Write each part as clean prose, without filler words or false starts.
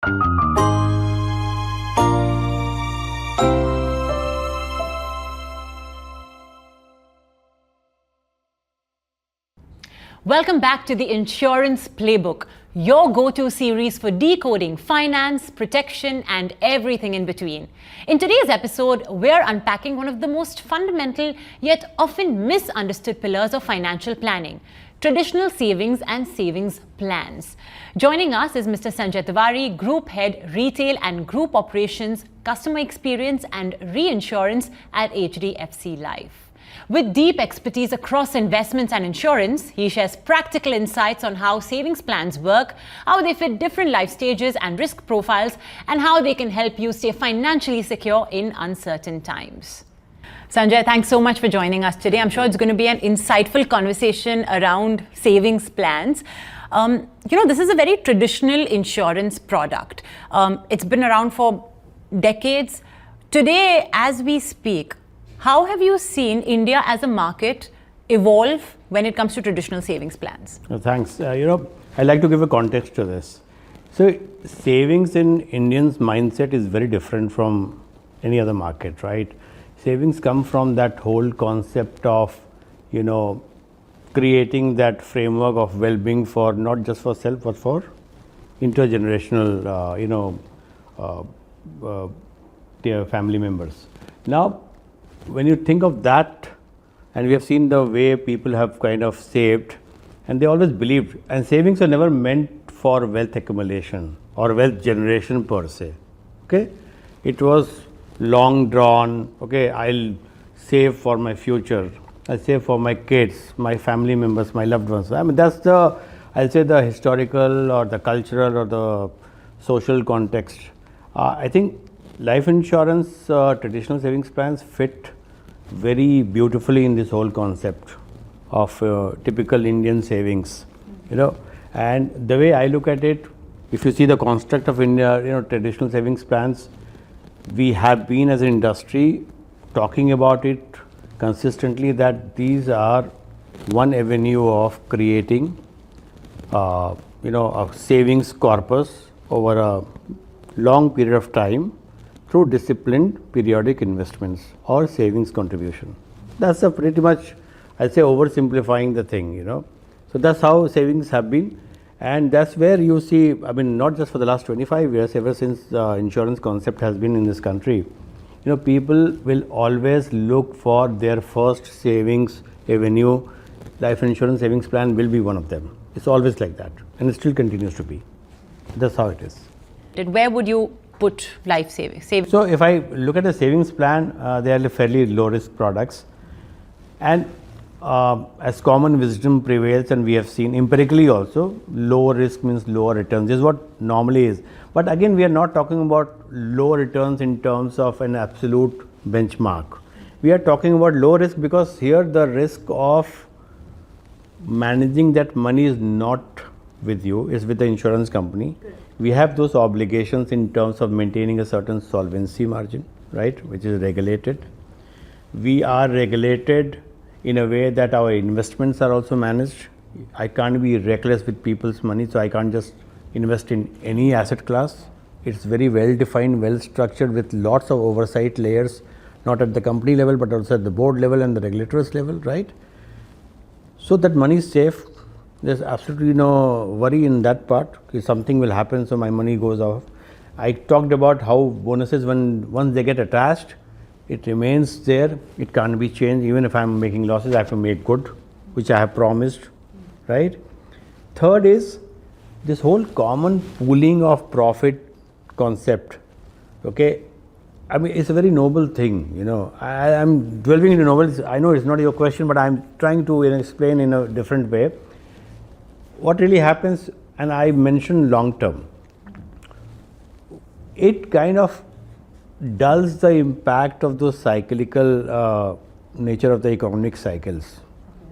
Welcome back to the Insurance Playbook, your go-to series for decoding finance, protection, and everything in between. In today's episode, we're unpacking one of the most fundamental yet often misunderstood pillars of financial planning: traditional savings and savings plans. Joining us is Mr. Sanjay Tiwari, Group Head, Retail and Group Operations, Customer Experience and Reinsurance at HDFC Life. With deep expertise across investments and insurance, he shares practical insights on how savings plans work, how they fit different life stages and risk profiles, and how they can help you stay financially secure in uncertain times. Sanjay, thanks so much for joining us today. I'm sure it's going to be an insightful conversation around savings plans. This is a very traditional insurance product. It's been around for decades. Today, as we speak, how have you seen India as a market evolve when it comes to traditional savings plans? Thanks. I'd like to give a context to this. So, savings in Indians' mindset is very different from any other market, right? Savings come from that whole concept of, creating that framework of well-being for not just for self, but for intergenerational, family members. Now, when you think of that, and we have seen the way people have kind of saved, and they always believed, and savings are never meant for wealth accumulation or wealth generation per se. Okay, it was long drawn. Okay, I'll save for my future. I'll save for my kids, my family members, my loved ones. I mean, that's the historical or the cultural or the social context. I think life insurance, traditional savings plans fit very beautifully in this whole concept of typical Indian savings, and the way I look at it, if you see the construct of India, traditional savings plans, we have been as an industry talking about it consistently, that these are one avenue of creating a savings corpus over a long period of time through disciplined periodic investments or savings contribution. That's a pretty much, I'd say, oversimplifying the thing, So that's how savings have been, and that's where you see, not just for the last 25 years, ever since the insurance concept has been in this country, people will always look for their first savings avenue. Life insurance savings plan will be one of them. It's always like that, and it still continues to be. That's how it is. Where would you put life savings? So if I look at a savings plan, they are fairly low risk products, and as common wisdom prevails, and we have seen empirically also, low risk means lower returns. This is what normally is. But again, we are not talking about low returns in terms of an absolute benchmark. We are talking about low risk because here the risk of managing that money is not with you, is with the insurance company. We have those obligations in terms of maintaining a certain solvency margin, right, which is regulated. We are regulated in a way that our investments are also managed. I can't be reckless with people's money, so I can't just invest in any asset class. It's very well defined, well structured, with lots of oversight layers, not at the company level, but also at the board level and the regulators level, right? So that money is safe. There's absolutely no worry in that part. If something will happen, so my money goes off. I talked about how bonuses, once they get attached, it remains there. It can't be changed. Even if I'm making losses, I have to make good, which I have promised, right? Third is this whole common pooling of profit concept. Okay, it's a very noble thing. I'm delving into novels. I know it's not your question, but I'm trying to explain in a different way. What really happens, and I mentioned long term, it kind of dulls the impact of those cyclical nature of the economic cycles.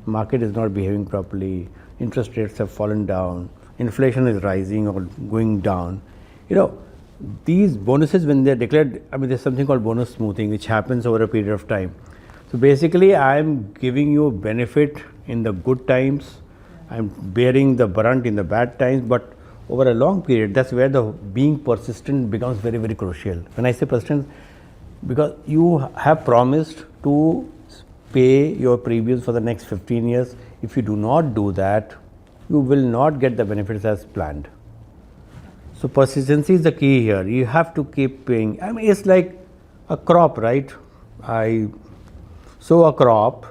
Market is not behaving properly, interest rates have fallen down, inflation is rising or going down. These bonuses, when they're declared, there's something called bonus smoothing, which happens over a period of time. So basically, I'm giving you benefit in the good times, I'm bearing the brunt in the bad times, but over a long period, that's where the being persistent becomes very, very crucial. When I say persistent, because you have promised to pay your premiums for the next 15 years. If you do not do that, you will not get the benefits as planned. So persistency is the key here. You have to keep paying. I mean, it's like a crop, right? I sow a crop,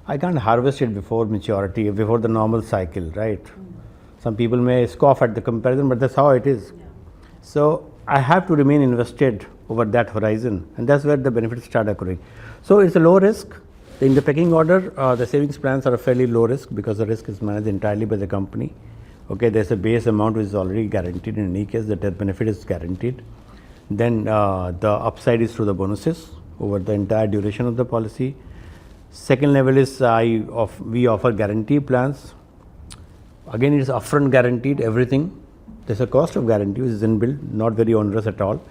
I can't harvest it before maturity, before the normal cycle, right? Some people may scoff at the comparison, but that's how it is. So I have to remain invested over that horizon, and that's where the benefits start accruing. So it's a low risk. In the pecking order, the savings plans are a fairly low risk because the risk is managed entirely by the company. Okay, there's a base amount which is already guaranteed. In any case, the death benefit is guaranteed. Then the upside is through the bonuses over the entire duration of the policy. Second level is we offer guarantee plans. Again, it is upfront guaranteed, everything. There's a cost of guarantee which is inbuilt, not very onerous at all.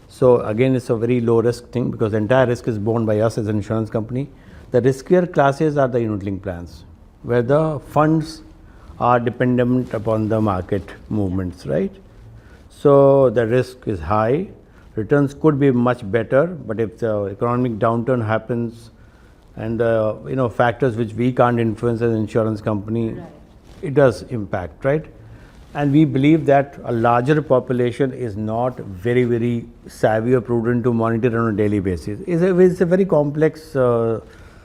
So again, it's a very low risk thing because the entire risk is borne by us as an insurance company. The riskier classes are the unit-linked plans, where the funds are dependent upon the market movements, right? So the risk is high. Returns could be much better, but if the economic downturn happens and the factors which we can't influence as an insurance company, it does impact, right? And we believe that a larger population is not very, very savvy or prudent to monitor on a daily basis. It's a very complex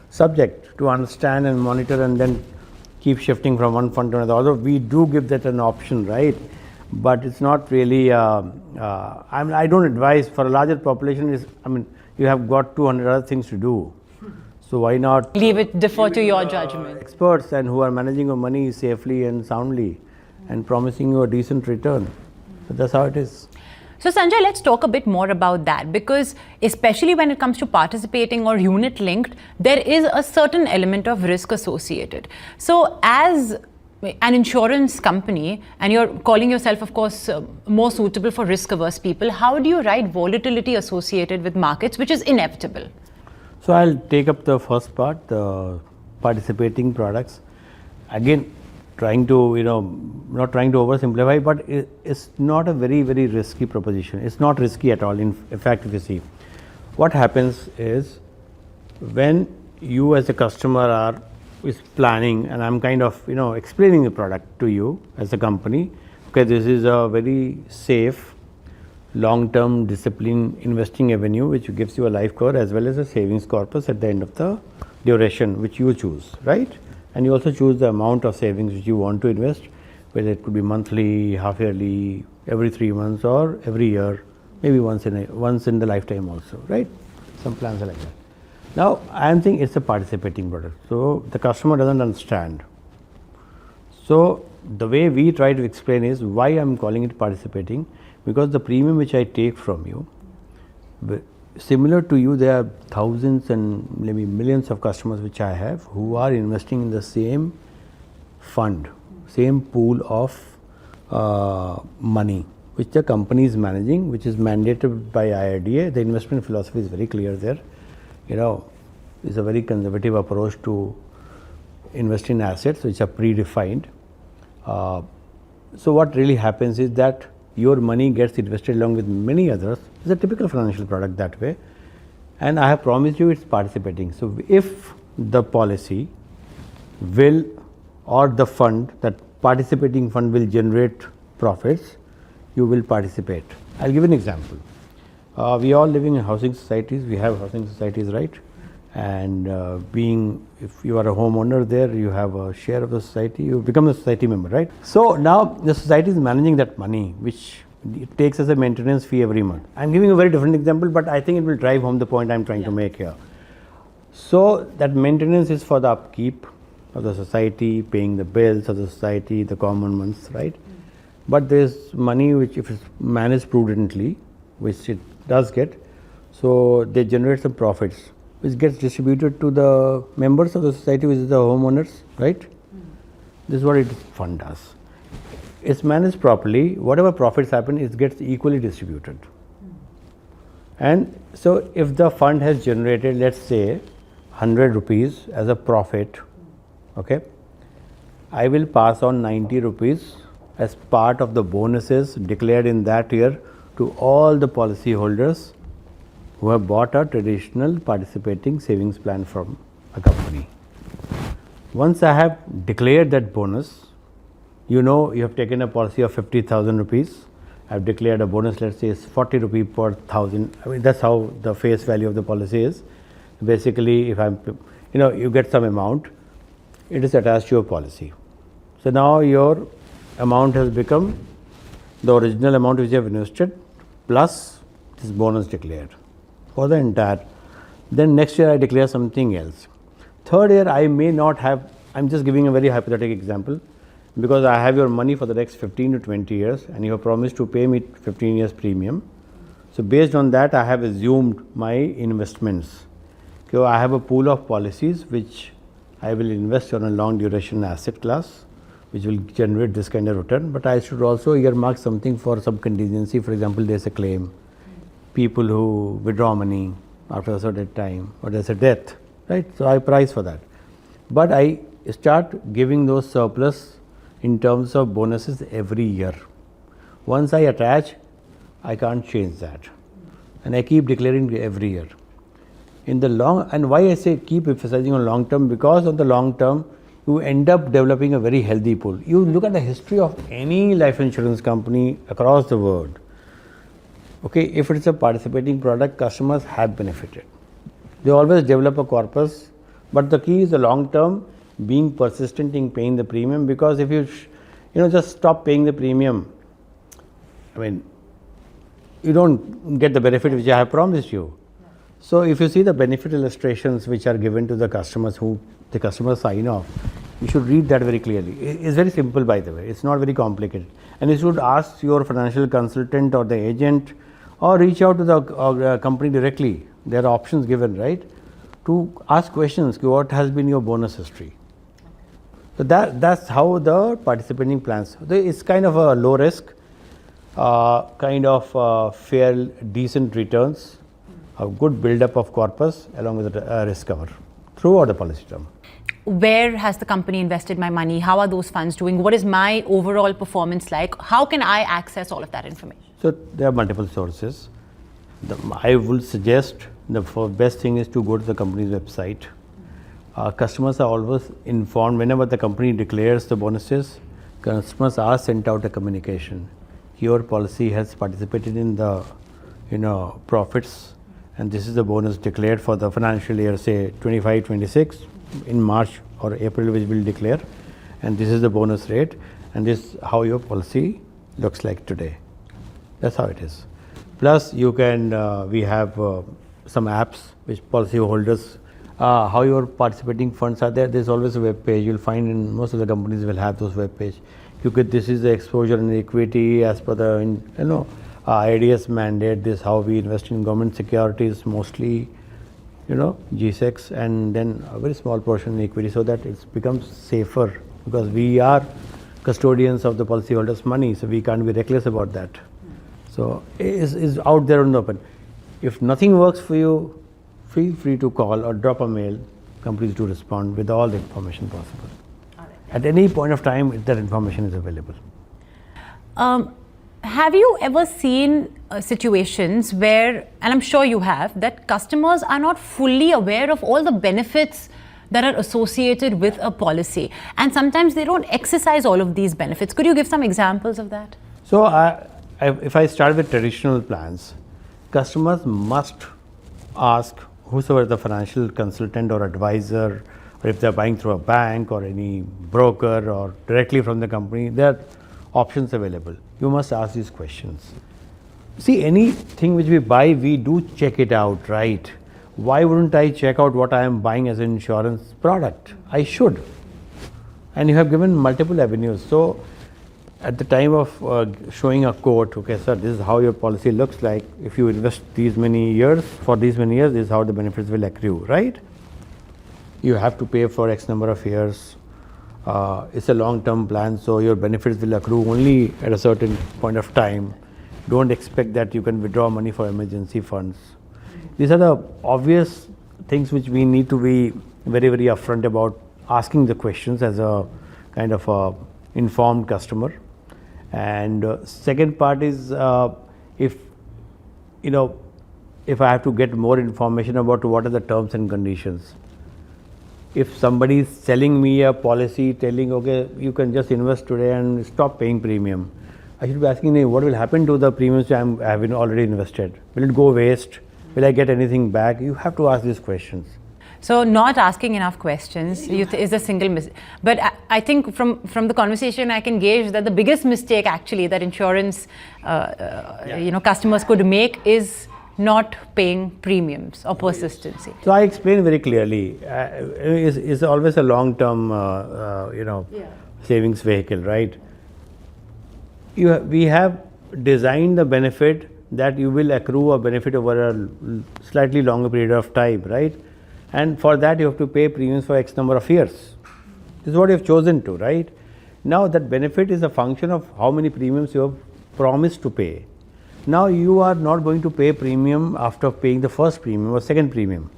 subject to understand and monitor and then keep shifting from one fund to another. Although we do give that an option, right? But it's not really, I don't advise for a larger population, you have got 200 other things to do. So why not defer to your judgment. Experts and who are managing your money safely and soundly and promising you a decent return. So that's how it is. So Sanjay, let's talk a bit more about that, because especially when it comes to participating or unit linked, there is a certain element of risk associated. So as an insurance company, and you're calling yourself, of course, more suitable for risk averse people, how do you ride volatility associated with markets, which is inevitable? So I'll take up the first part, the participating products. Again, trying to, not trying to oversimplify, but it's not a very, very risky proposition. It's not risky at all. In fact, if you see, what happens is when you as a customer is planning, and I'm kind of, explaining the product to you as a company, okay, this is a very safe, long-term discipline investing avenue, which gives you a life cover as well as a savings corpus at the end of the duration, which you choose, right? And you also choose the amount of savings which you want to invest, whether it could be monthly, half yearly, every 3 months, or every year, maybe once in the lifetime also, right? Some plans are like that. Now, I am saying it's a participating product, so the customer doesn't understand. So the way we try to explain is why I'm calling it participating, because the premium which I take from you, similar to you, there are thousands and maybe millions of customers which I have who are investing in the same fund, same pool of money which the company is managing, which is mandated by IRDA. The investment philosophy is very clear there. It's a very conservative approach to invest in assets which are predefined. So what really happens is that your money gets invested along with many others. It's a typical financial product that way, and I have promised you it's participating. So if the policy will, or the fund, that participating fund will generate profits, you will participate. I'll give an example. We all living in housing societies. We have housing societies, right? And if you are a homeowner there, you have a share of the society, you become a society member, right? So now the society is managing that money, which it takes as a maintenance fee every month. I'm giving a very different example, but I think it will drive home the point I'm trying to make here. So that maintenance is for the upkeep of the society, paying the bills of the society, the common ones, right? But there's money which, if it's managed prudently, which it does get, so they generate some profits, which gets distributed to the members of the society, which is the homeowners, right? This is what it fund does. It's managed properly. Whatever profits happen, it gets equally distributed. And so if the fund has generated, let's say, 100 rupees as a profit, okay, I will pass on 90 rupees as part of the bonuses declared in that year to all the policy holders who have bought a traditional participating savings plan from a company. Once I have declared that bonus, you know you have taken a policy of 50,000 rupees. I have declared a bonus, let's say is 40 rupee per thousand. I mean, that's how the face value of the policy is. Basically, if I'm, you get some amount, it is attached to your policy. So now your amount has become the original amount which you have invested plus this bonus declared for the entire. Then next year I declare something else. Third year I may not have, I'm just giving a very hypothetical example, because I have your money for the next 15 to 20 years and you have promised to pay me 15 years premium. So based on that I have assumed my investments. So I have a pool of policies which I will invest on a long duration asset class which will generate this kind of return, but I should also earmark something for some contingency. For example, there's a claim, people who withdraw money after a certain time, or there's a death, right? So I price for that. But I start giving those surplus in terms of bonuses every year. Once I attach, I can't change that. And I keep declaring every year. In the long, and why I say keep emphasizing on long term, because on the long term, you end up developing a very healthy pool. You look at the history of any life insurance company across the world. Okay, if it's a participating product, customers have benefited. They always develop a corpus, but the key is the long term, being persistent in paying the premium, because if you just stop paying the premium, I mean, you don't get the benefit which I have promised you. So if you see the benefit illustrations which are given to the customers, who the customers sign off, you should read that very clearly. It's very simple, by the way. It's not very complicated. And you should ask your financial consultant or the agent, or reach out to the company directly. There are options given, right, to ask questions. What has been your bonus history? So that's how the participating plans. It's kind of a low risk, kind of fair, decent returns, a good build-up of corpus along with a risk cover throughout the policy term. Where has the company invested my money? How are those funds doing? What is my overall performance like? How can I access all of that information? So there are multiple sources. I would suggest the best thing is to go to the company's website. Customers are always informed whenever the company declares the bonuses. Customers are sent out a communication. Your policy has participated in the profits, and this is the bonus declared for the financial year, say 25-26 in March or April, which will declare, and this is the bonus rate, and this is how your policy looks like today. That's how it is. Plus you can we have some apps which policy holders, how your participating funds are there. There's always a web page. You'll find in most of the companies will have those web page. This is the exposure and equity as per the IDS mandate. This is how we invest in government securities, mostly G6, and then a very small portion in equity, so that it becomes safer, because we are custodians of the policyholders' money, so we can't be reckless about that. So it's out there in the open. If nothing works for you, feel free to call or drop a mail. Companies do respond with all the information possible. At any point of time, that information is available. Have you ever seen situations where, and I'm sure you have, that customers are not fully aware of all the benefits that are associated with a policy, and sometimes they don't exercise all of these benefits? Could you give some examples of that? So if I start with traditional plans, customers must ask whosoever the financial consultant or advisor, or if they're buying through a bank or any broker or directly from the company, there are options available. You must ask these questions. See, anything which we buy, we do check it out, right? Why wouldn't I check out what I am buying as an insurance product? I should. And you have given multiple avenues. So at the time of showing a quote, okay, sir, this is how your policy looks like. If you invest these many years, for these many years, this is how the benefits will accrue, right? You have to pay for X number of years. It's a long-term plan, so your benefits will accrue only at a certain point of time. Don't expect that you can withdraw money for emergency funds. These are the obvious things which we need to be very, very upfront about, asking the questions as a kind of a informed customer. And second part is if if I have to get more information about what are the terms and conditions. If somebody is selling me a policy telling, okay, you can just invest today and stop paying premium, I should be asking me what will happen to the premiums I have already invested. Will it go waste? Will I get anything back? You have to ask these questions. So not asking enough questions is a single mistake. But I think from the conversation I can gauge that the biggest mistake actually that insurance customers could make is not paying premiums or persistency. So I explained very clearly. It's always a long-term savings vehicle, right? We have designed the benefit that you will accrue a benefit over a slightly longer period of time, right? And for that you have to pay premiums for X number of years. This is what you have chosen to, right? Now that benefit is a function of how many premiums you have promised to pay. Now you are not going to pay premium after paying the first premium or second premium.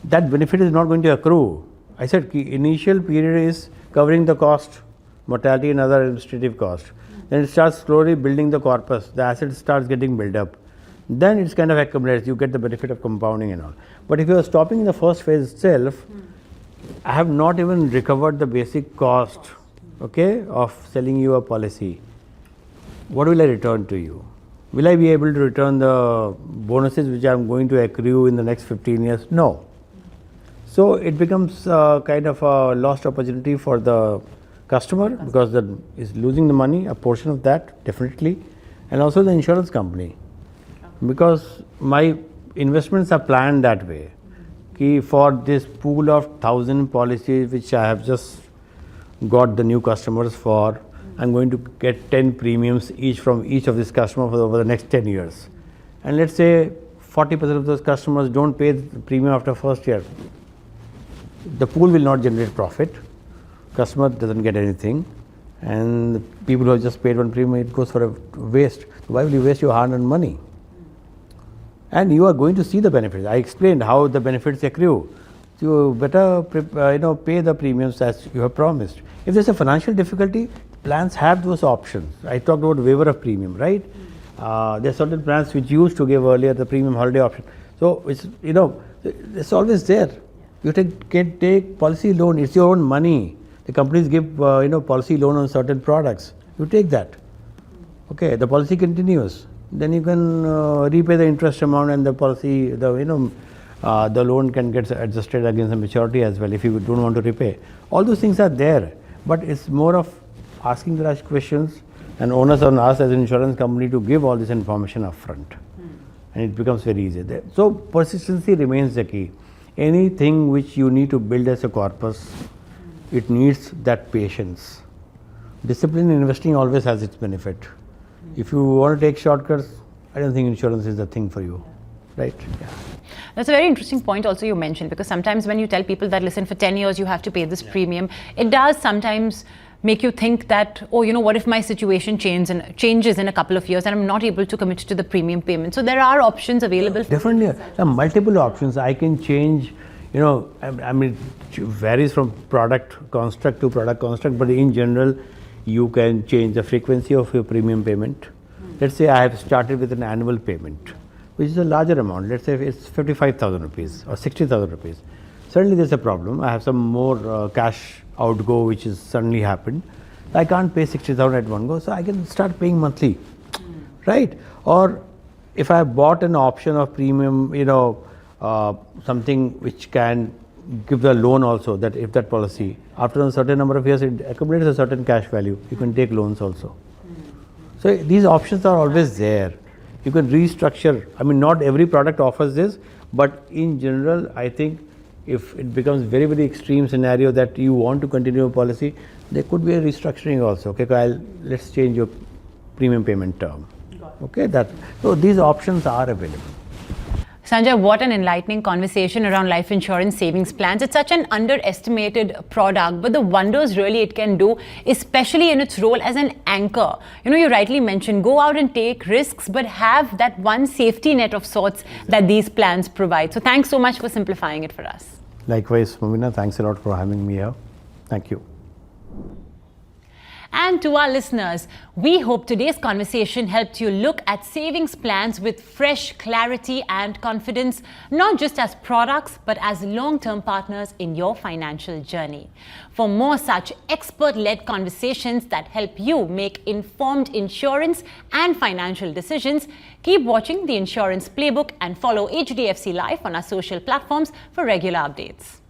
That benefit is not going to accrue. I said initial period is covering the cost, mortality and other administrative costs. Then it starts slowly building the corpus. The asset starts getting built up. Then it's kind of accumulates. You get the benefit of compounding and all. But if you are stopping in the first phase itself, I have not even recovered the basic cost, okay, of selling you a policy. What will I return to you? Will I be able to return the bonuses which I am going to accrue in the next 15 years? No. So it becomes kind of a lost opportunity for the customer because that is losing the money, a portion of that definitely, and also the insurance company. Because my investments are planned that way. For this pool of 1,000 policies which I have just got the new customers for, I'm going to get 10 premiums each from each of these customers over the next 10 years. And let's say 40% of those customers don't pay the premium after first year. The pool will not generate profit. Customer doesn't get anything. And the people who have just paid one premium, it goes for a waste. Why will you waste your hard-earned money? And you are going to see the benefits. I explained how the benefits accrue. So you better pay the premiums as you have promised. If there's a financial difficulty, plans have those options. I talked about waiver of premium, right? There are certain plans which used to give earlier the premium holiday option. So it's always there. You can take policy loan. It's your own money. The companies give policy loan on certain products. You take that. Okay, the policy continues. Then you can repay the interest amount, and the policy, the loan can get adjusted against the maturity as well if you don't want to repay. All those things are there, but it's more of asking the right questions and onus on us as an insurance company to give all this information upfront, and it becomes very easy. So persistency remains the key. Anything which you need to build as a corpus, it needs that patience. Discipline in investing always has its benefit. If you want to take shortcuts, I don't think insurance is the thing for you, right? Yeah. That's a very interesting point also you mentioned, because sometimes when you tell people that, listen, for 10 years you have to pay this premium, it does sometimes make you think that, what if my situation changes in a couple of years and I'm not able to commit to the premium payment? So there are options available. Definitely, there are multiple options. I can change, I mean, it varies from product construct to product construct, but in general, you can change the frequency of your premium payment. Let's say I have started with an annual payment, which is a larger amount. Let's say it's 55,000 rupees or 60,000 rupees. Suddenly there's a problem. I have some more cash outgo which has suddenly happened. I can't pay 60,000 at one go, so I can start paying monthly, right? Or if I have bought an option of premium, something which can give the loan also, that if that policy, after a certain number of years, it accumulates a certain cash value, you can take loans also. So these options are always there. You can restructure. I mean, not every product offers this, but in general, I think if it becomes very, very extreme scenario that you want to continue a policy, there could be a restructuring also. Okay, let's change your premium payment term. Okay, so these options are available. Sanjay, what an enlightening conversation around life insurance savings plans. It's such an underestimated product, but the wonders really it can do, especially in its role as an anchor. You rightly mentioned, go out and take risks, but have that one safety net of sorts that these plans provide. So thanks so much for simplifying it for us. Likewise, Mubina, thanks a lot for having me here. Thank you. And to our listeners, we hope today's conversation helped you look at savings plans with fresh clarity and confidence, not just as products, but as long-term partners in your financial journey. For more such expert-led conversations that help you make informed insurance and financial decisions, keep watching the Insurance Playbook and follow HDFC Life on our social platforms for regular updates.